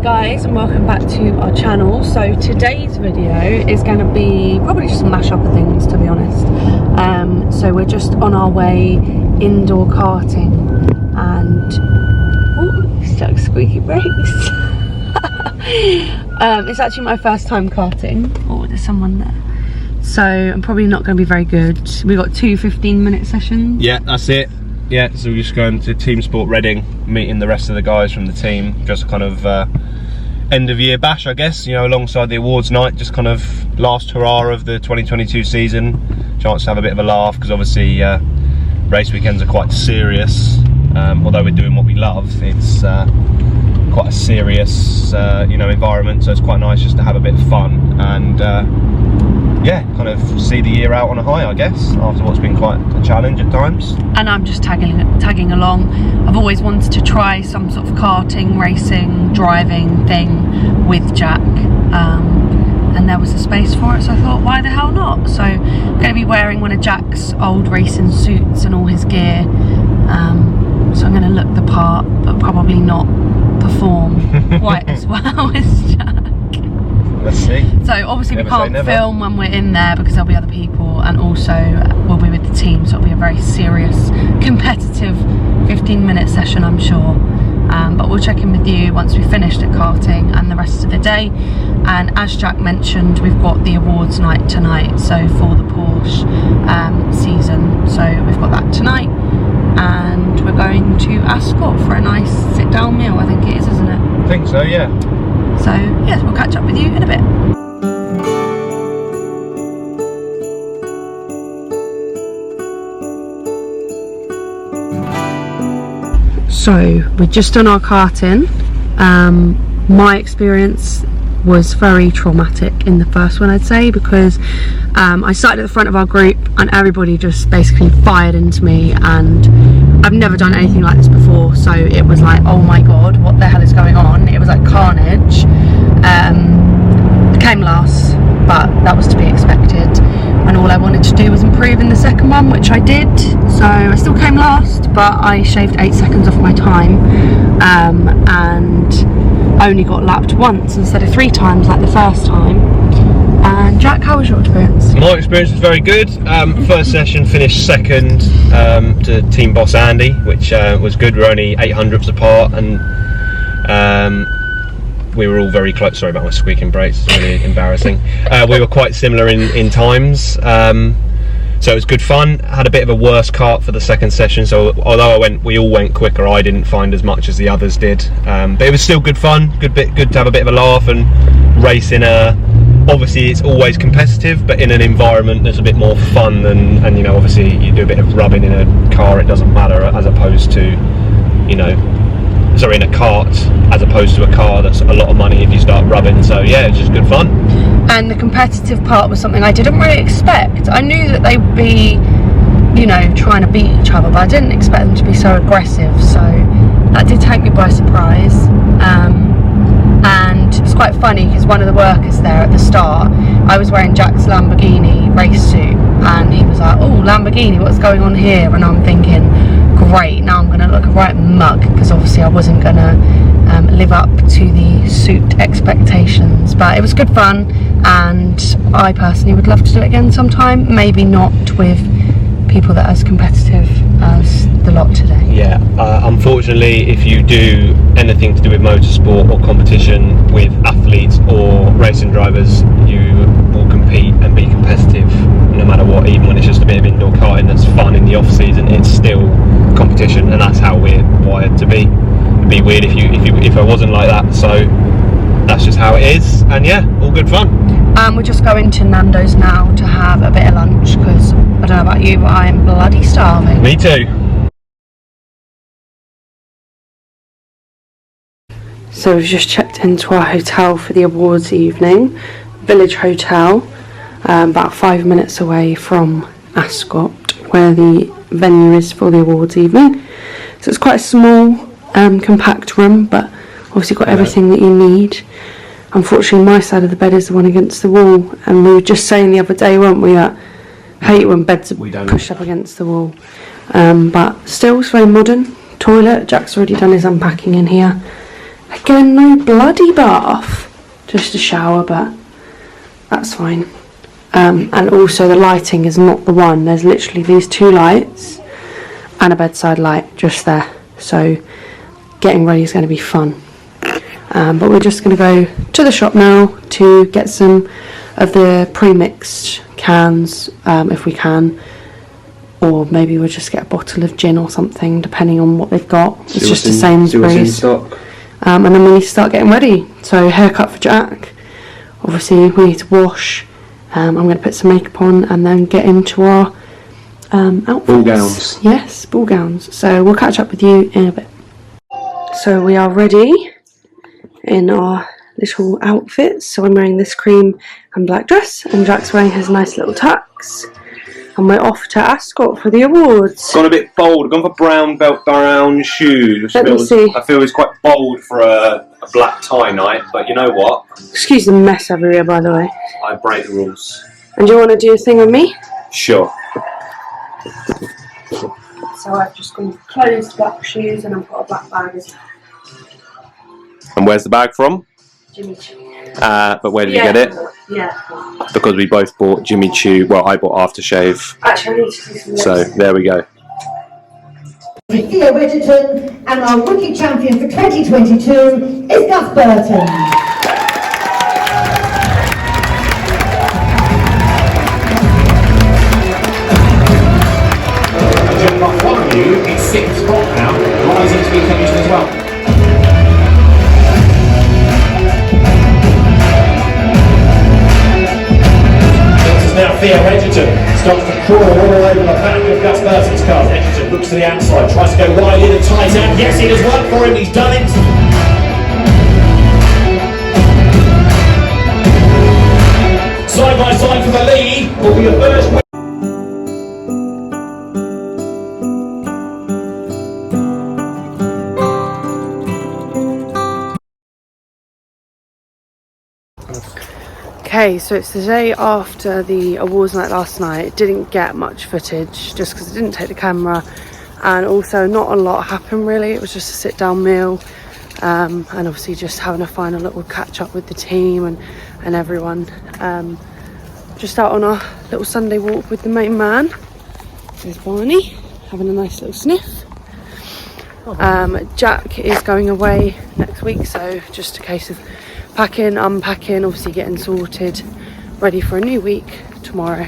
guys, and welcome back to our channel. So today's video is going to be probably just a mashup of things, to be honest. So we're just on our way indoor karting, and oh, stuck squeaky brakes. It's actually my first time karting. Oh, there's someone there. So I'm probably not going to be very good. We got two 15-minute sessions. Yeah, that's it. Yeah, so we're just going to Team Sport Reading, meeting the rest of the guys from the team, just kind of end of year bash, I guess, you know, alongside the awards night, just kind of last hurrah of the 2022 season. Chance to have a bit of a laugh, because obviously race weekends are quite serious. Although we're doing what we love, it's quite a serious you know, environment, so it's quite nice just to have a bit of fun and yeah, kind of see the year out on a high, I guess, after what's been quite a challenge at times. And I'm just tagging along. I've always wanted to try some sort of karting, racing, driving thing with Jack, and there was a space for it, so I thought, why the hell not? So I'm going to be wearing one of Jack's old racing suits and all his gear, so I'm going to look the part, but probably not perform quite as well as Jack. Let's see. So obviously we can't film when we're in there because there'll be other people, and also we'll be with the team, so it'll be a very serious, competitive 15-minute session, I'm sure. But we'll check in with you once we've finished at karting and the rest of the day. And as Jack mentioned, we've got the awards night tonight, so for the Porsche season. So we've got that tonight, and we're going to Ascot for a nice sit-down meal, I think it is, isn't it? I think so, yeah. So yes, we'll catch up with you in a bit. So we're just on our karting. My experience was very traumatic in the first one, I'd say, because I started at the front of our group and everybody just basically fired into me, and I've never done anything like this before, so it was like, oh my god, what the hell is going on? It was like carnage. I came last, but that was to be expected, and all I wanted to do was improve in the second one, which I did. So I still came last, but I shaved 8 seconds off my time, and only got lapped once instead of 3 times like the first time. And Jack, how was your experience? My experience was very good. First session finished second to Team Boss Andy, which was good. We were only 800ths apart, and we were all very close. Sorry about my squeaking brakes, it's really embarrassing. We were quite similar in times, so it was good fun. Had a bit of a worse kart for the second session, so although we all went quicker, I didn't find as much as the others did. But it was still good fun, good to have a bit of a laugh and race in a. Obviously it's always competitive, but in an environment that's a bit more fun than, and you know, obviously you do a bit of rubbing in a car, it doesn't matter, as opposed to, you know, sorry, in a kart, as opposed to a car that's a lot of money if you start rubbing. So yeah, it's just good fun. And the competitive part was something I didn't really expect. I knew that they would be, you know, trying to beat each other, but I didn't expect them to be so aggressive, so that did take me by surprise. And it's quite funny because one of the workers there at the start, I was wearing Jack's Lamborghini race suit, and he was like, oh, Lamborghini, what's going on here? And I'm thinking, great, now I'm going to look a right mug, because obviously I wasn't going to live up to the suit expectations. But it was good fun, and I personally would love to do it again sometime, maybe not with people that are as competitive as the lot today. Yeah, unfortunately, if you do anything to do with motorsport or competition with athletes or racing drivers, you will compete and be competitive no matter what. Even when it's just a bit of indoor karting that's fun in the off season, it's still competition, and that's how we're wired to be. It'd be weird if I wasn't like that, so that's just how it is. And yeah, all good fun. We're just going to Nando's now to have a bit of lunch, because I don't know about you, but I am bloody starving. Me too. So we've just checked into our hotel for the awards evening, Village Hotel, about 5 minutes away from Ascot, where the venue is for the awards evening. So it's quite a small, compact room, but obviously got everything that you need. Unfortunately, my side of the bed is the one against the wall, and we were just saying the other day, weren't we, that I hate when beds are pushed up against the wall. But still, it's very modern. Toilet, Jack's already done his unpacking in here. Again, no bloody bath. Just a shower, but that's fine. And also the lighting is not the one. There's literally these 2 lights and a bedside light just there. So getting ready is going to be fun. But we're just going to go to the shop now to get some of the pre-mixed cans, if we can. Or maybe we'll just get a bottle of gin or something, depending on what they've got. It's just the Sainsbury's. And then we need to start getting ready. So haircut for Jack. Obviously we need to wash. I'm going to put some makeup on and then get into our outfits. Ball gowns. Yes, ball gowns. So we'll catch up with you in a bit. So we are ready in our little outfits. So I'm wearing this cream and black dress, and Jack's wearing his nice little tux. And we're off to Ascot for the awards. Gone a bit bold. I've gone for brown belt, brown shoes. Let me see. I feel it's quite bold for a black tie night, but you know what? Excuse the mess everywhere, by the way. I break the rules. And do you want to do a thing with me? Sure. So I've just gone for closed black shoes, and I've got a black bag as well. And where's the bag from? Jimmy Choo. But where did you get it? Yeah. Because we both bought Jimmy Choo. Well, I bought aftershave. Actually, I need to do some So lipstick. there we go. Theo Edgerton, and our rookie champion for 2022 is Gus Burton. Not one of you is 6th spot now, rising to be finished as well. This is now Theo Edgerton, starts to crawl all over the back of Gus Burton's car. Edgerton looks to the outside, tries to go wide in and tight out. Yes, it has worked for him, he's done it. Side by side for the lead will be the first win. Okay, so it's the day after the awards night last night. Didn't get much footage just because I didn't take the camera, and also not a lot happened really. It was just a sit down meal, and obviously just having a final little catch up with the team and everyone. Just out on our little Sunday walk with the main man. There's Barney having a nice little sniff. Jack is going away next week, so just a case of packing, unpacking, obviously getting sorted, ready for a new week tomorrow.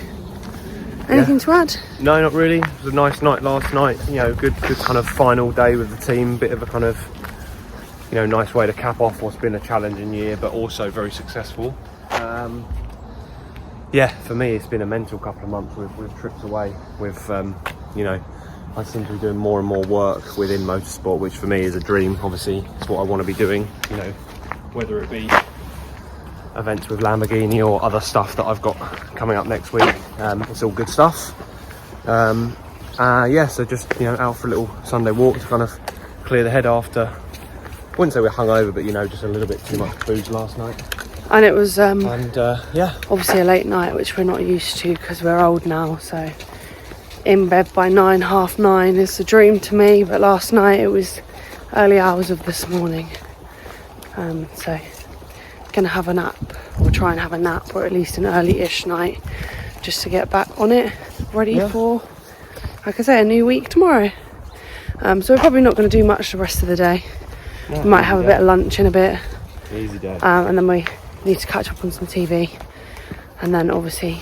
Anything to add? No, not really. It was a nice night last night. You know, good kind of final day with the team. Bit of a kind of, you know, nice way to cap off what's been a challenging year, but also very successful. Yeah, for me, it's been a mental couple of months with trips away. With, you know, I seem to be doing more and more work within motorsport, which for me is a dream. Obviously, it's what I want to be doing. You know, whether it be events with Lamborghini or other stuff that I've got coming up next week. It's all good stuff. Yeah, so just, you know, out for a little Sunday walk to kind of clear the head after, I wouldn't say we're hungover, but you know, just a little bit too much booze last night. And it was Yeah, obviously a late night, which we're not used to because we're old now, so in bed by 9, half 9 is the dream to me, but last night it was early hours of this morning. So gonna have a nap, or try and have a nap, or at least an early-ish night, just to get back on it, ready for, like I say, a new week tomorrow. So we're probably not going to do much the rest of the day. We might have a bit of lunch in a bit, easy day. and then we need to catch up on some TV, and then obviously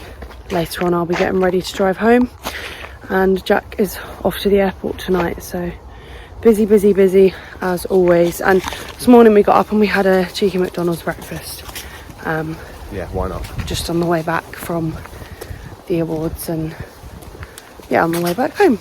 later on I'll be getting ready to drive home, and Jack is off to the airport tonight, so busy as always. And this morning we got up and we had a cheeky McDonald's breakfast, Yeah, why not? just on the way back from the awards, and yeah, on the way back home.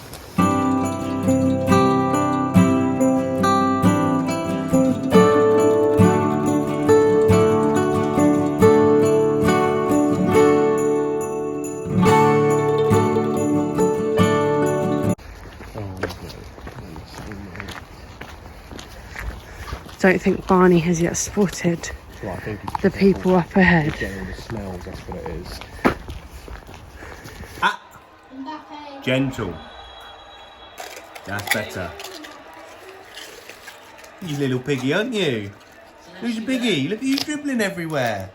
Don't think Barney has yet spotted Well, I think the people up ahead. getting all the smells, that's what it is. Gentle. That's better. You little piggy, aren't you? Who's your biggie? Look at you dribbling everywhere.